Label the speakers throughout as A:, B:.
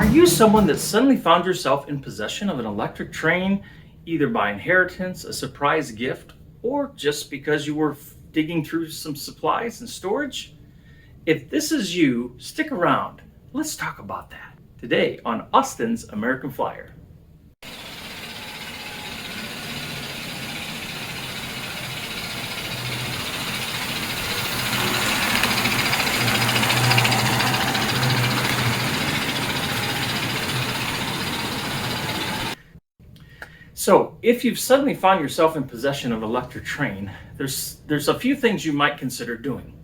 A: Are you someone that suddenly found yourself in possession of an electric train, either by inheritance, a surprise gift, or just because you were digging through some supplies and storage? If this is you, stick around. Let's talk about that today on Austin's American Flyer. So, if you've suddenly found yourself in possession of an electric train, there's a few things you might consider doing.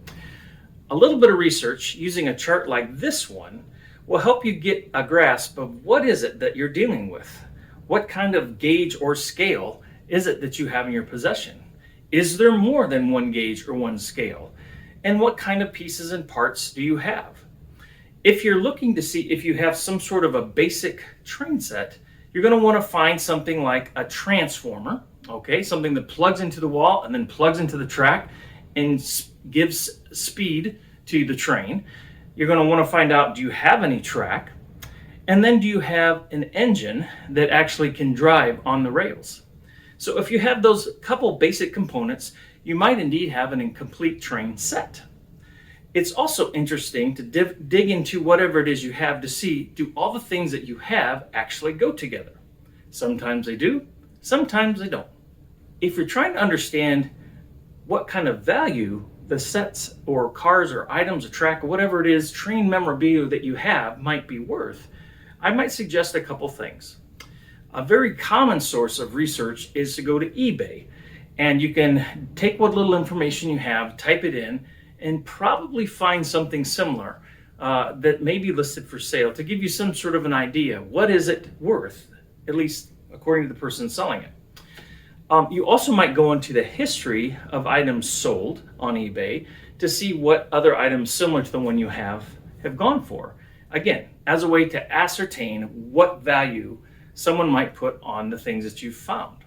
A: A little bit of research using a chart like this one will help you get a grasp of what is it that you're dealing with. What kind of gauge or scale is it that you have in your possession? Is there more than one gauge or one scale? And what kind of pieces and parts do you have? If you're looking to see if you have some sort of a basic train set, you're going to want to find something like a transformer, okay, something that plugs into the wall and then plugs into the track and gives speed to the train. You're going to want to find out, do you have any track? And then do you have an engine that actually can drive on the rails? So if you have those couple basic components, you might indeed have an incomplete train set. It's also interesting to dig into whatever it is you have to see, do all the things that you have actually go together? Sometimes they do, sometimes they don't. If you're trying to understand what kind of value the sets or cars or items or track or whatever it is, train memorabilia that you have might be worth, I might suggest a couple things. A very common source of research is to go to eBay, and you can take what little information you have, type it in, and probably find something similar that may be listed for sale to give you some sort of an idea. What is it worth, at least according to the person selling it? You also might go into the history of items sold on eBay to see what other items similar to the one you have gone for. Again, as a way to ascertain what value someone might put on the things that you've found.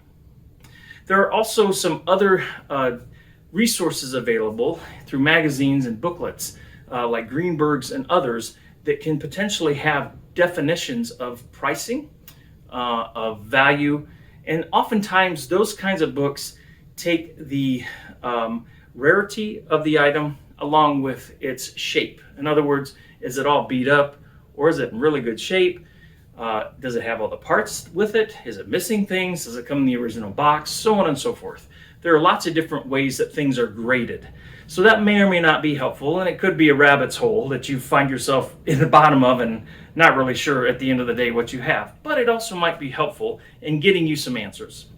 A: There are also some other resources available through magazines and booklets like Greenberg's and others that can potentially have definitions of pricing, of value, and oftentimes those kinds of books take the rarity of the item along with its shape. In other words, is it all beat up or is it in really good shape? Does it have all the parts with it? Is it missing things? Does it come in the original box? So on and so forth. There are lots of different ways that things are graded. So that may or may not be helpful, and it could be a rabbit's hole that you find yourself in the bottom of and not really sure at the end of the day what you have. But it also might be helpful in getting you some answers.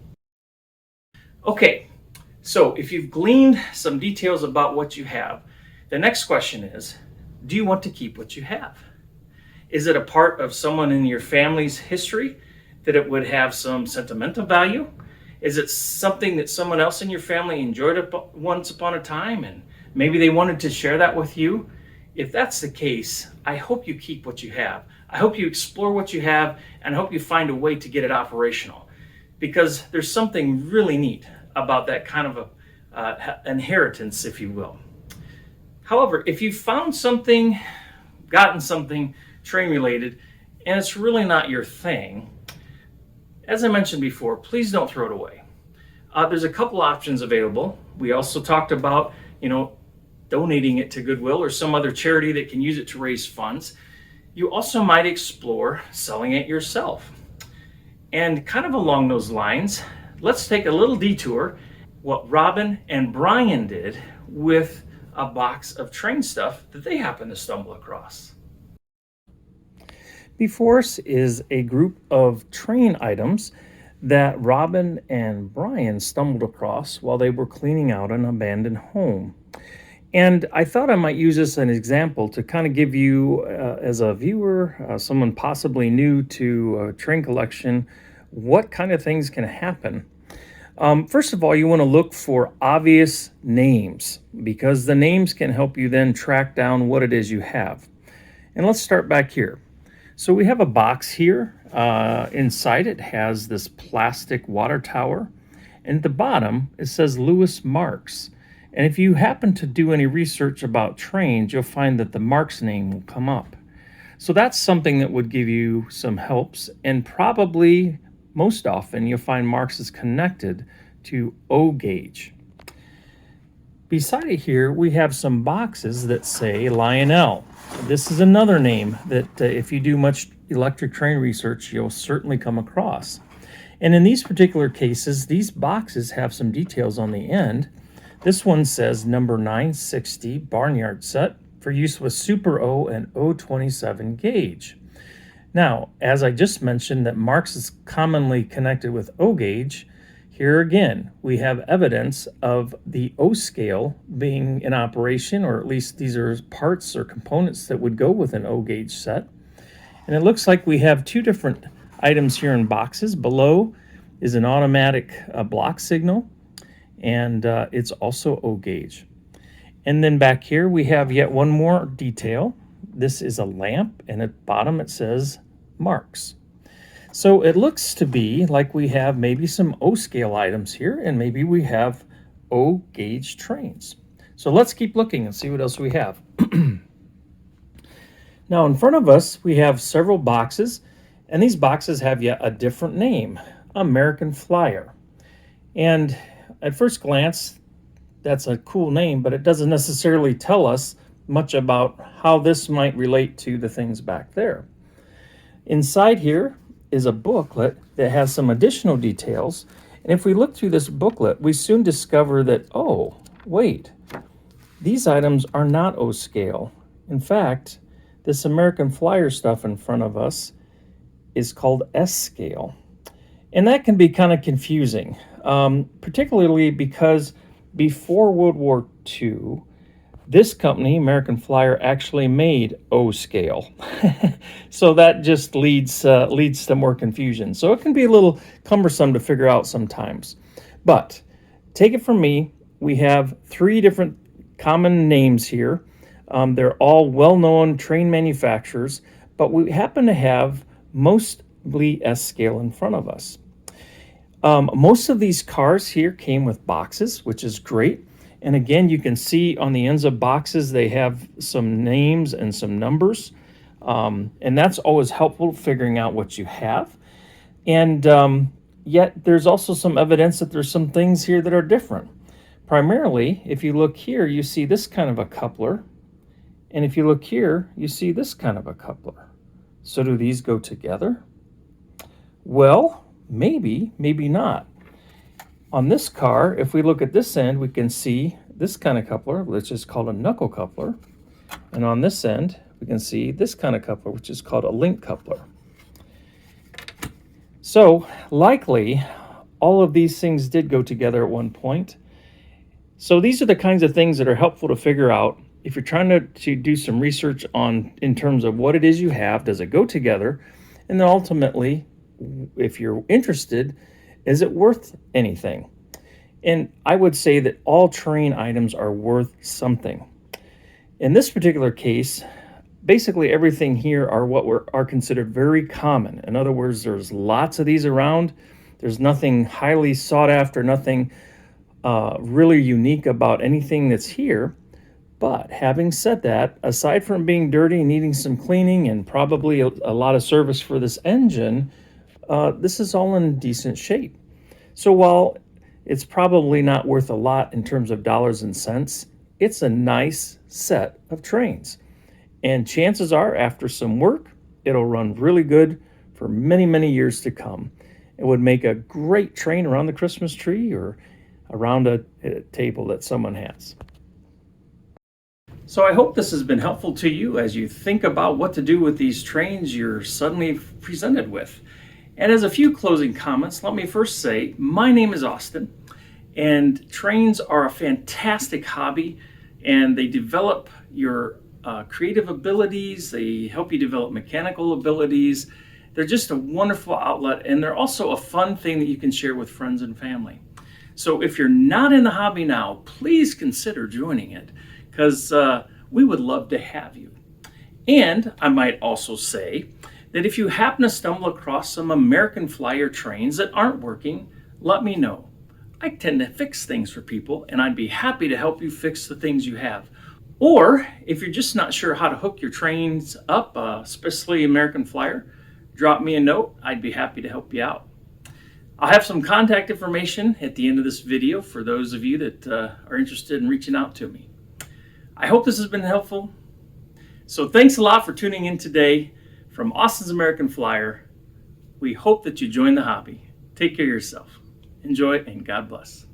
A: Okay, so if you've gleaned some details about what you have, the next question is, do you want to keep what you have? Is it a part of someone in your family's history that it would have some sentimental value? Is it something that someone else in your family enjoyed once upon a time and maybe they wanted to share that with you? If that's the case, I hope you keep what you have. I hope you explore what you have, and I hope you find a way to get it operational, because there's something really neat about that kind of a inheritance, if you will. However, if you found something, gotten something train related, and it's really not your thing, as I mentioned before, please don't throw it away. There's a couple options available. We also talked about, donating it to Goodwill or some other charity that can use it to raise funds. You also might explore selling it yourself. And kind of along those lines, let's take a little detour what Robin and Brian did with a box of train stuff that they happened to stumble across. Before us is a group of train items that Robin and Brian stumbled across while they were cleaning out an abandoned home. And I thought I might use this as an example to kind of give you, as a viewer, someone possibly new to a train collection, what kind of things can happen. First of all, you want to look for obvious names, because the names can help you then track down what it is you have. And let's start back here. So we have a box here. Inside it has this plastic water tower. And at the bottom, it says Lewis Marks. And if you happen to do any research about trains, you'll find that the Marks name will come up. So that's something that would give you some helps, and probably most often you'll find marks is connected to O gauge. Beside it here, we have some boxes that say Lionel. This is another name that if you do much electric train research, you'll certainly come across. And in these particular cases, these boxes have some details on the end. This one says number 960 barnyard set for use with Super O and O27 gauge. Now, as I just mentioned that Marx is commonly connected with O gauge, here again, we have evidence of the O scale being in operation, or at least these are parts or components that would go with an O gauge set. And it looks like we have two different items here in boxes. Below is an automatic block signal, and it's also O gauge. And then back here we have yet one more detail. This is a lamp, and at the bottom it says Marx. So it looks to be like we have maybe some O scale items here, and maybe we have O gauge trains. So let's keep looking and see what else we have. Now in front of us we have several boxes, and these boxes have yet a different name, American Flyer. And at first glance, that's a cool name, but it doesn't necessarily tell us much about how this might relate to the things back there. Inside here is a booklet that has some additional details. And if we look through this booklet, we soon discover that, oh, wait, these items are not O scale. In fact, this American Flyer stuff in front of us is called S scale. And that can be kind of confusing, particularly because before World War II, this company, American Flyer, actually made O scale. So that just leads to more confusion. So it can be a little cumbersome to figure out sometimes. But take it from me, we have three different common names here. They're all well-known train manufacturers, but we happen to have mostly S scale in front of us. Most of these cars here came with boxes, which is great. And again, you can see on the ends of boxes, they have some names and some numbers. And that's always helpful figuring out what you have. And yet there's also some evidence that there's some things here that are different. Primarily, if you look here, you see this kind of a coupler. And if you look here, you see this kind of a coupler. So do these go together? Well, maybe, maybe not. On this car, if we look at this end, we can see this kind of coupler, which is called a knuckle coupler. And on this end, we can see this kind of coupler, which is called a link coupler. So likely, all of these things did go together at one point. So these are the kinds of things that are helpful to figure out if you're trying to do some research on in terms of what it is you have, does it go together? And then ultimately, if you're interested, is it worth anything? And I would say that all train items are worth something. In this particular case, basically everything here are what are considered very common. In other words, there's lots of these around. There's nothing highly sought after, nothing really unique about anything that's here. But having said that, aside from being dirty and needing some cleaning and probably a lot of service for this engine, this is all in decent shape. So while it's probably not worth a lot in terms of dollars and cents, it's a nice set of trains. And chances are, after some work, it'll run really good for many, many years to come. It would make a great train around the Christmas tree or around a table that someone has. So I hope this has been helpful to you as you think about what to do with these trains you're suddenly presented with. And as a few closing comments, let me first say, my name is Austin, and trains are a fantastic hobby, and they develop your creative abilities, they help you develop mechanical abilities. They're just a wonderful outlet, and they're also a fun thing that you can share with friends and family. So if you're not in the hobby now, please consider joining it, because we would love to have you. And I might also say that if you happen to stumble across some American Flyer trains that aren't working, let me know. I tend to fix things for people, and I'd be happy to help you fix the things you have. Or if you're just not sure how to hook your trains up, especially American Flyer, drop me a note. I'd be happy to help you out. I'll have some contact information at the end of this video for those of you that are interested in reaching out to me. I hope this has been helpful. So thanks a lot for tuning in today from Austin's American Flyer. We hope that you join the hobby. Take care of yourself. Enjoy and God bless.